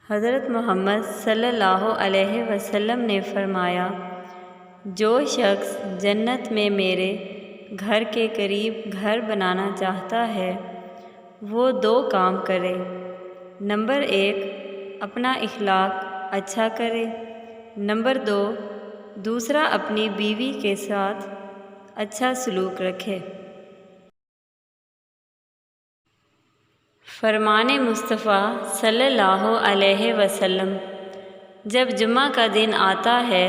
حضرت محمد صلی اللہ علیہ وسلم نے فرمایا، جو شخص جنت میں میرے گھر کے قریب گھر بنانا چاہتا ہے وہ 2 کام کرے۔ نمبر 1، اپنا اخلاق اچھا کرے۔ نمبر 2، دوسرا اپنی بیوی کے ساتھ اچھا سلوک رکھے۔ فرمان مصطفیٰ صلی اللہ علیہ وسلم، جب جمعہ کا دن آتا ہے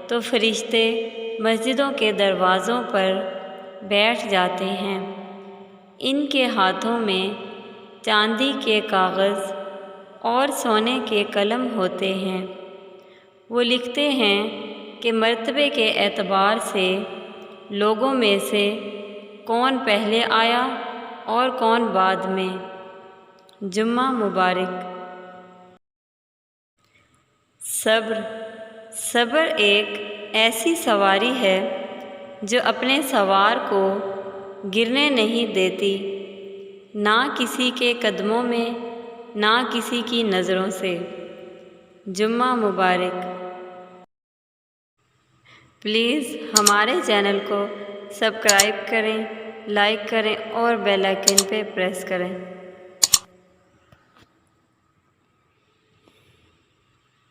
تو فرشتے مسجدوں کے دروازوں پر بیٹھ جاتے ہیں۔ ان کے ہاتھوں میں چاندی کے کاغذ اور سونے کے قلم ہوتے ہیں۔ وہ لکھتے ہیں کہ مرتبے کے اعتبار سے لوگوں میں سے کون پہلے آیا اور کون بعد میں۔ جمعہ مبارک۔ صبر ایک ایسی سواری ہے جو اپنے سوار کو گرنے نہیں دیتی، نہ کسی کے قدموں میں نہ کسی کی نظروں سے۔ جمعہ مبارک۔ پلیز ہمارے چینل کو سبسکرائب کریں، لائک کریں اور بیل آئیکن پہ پریس کریں۔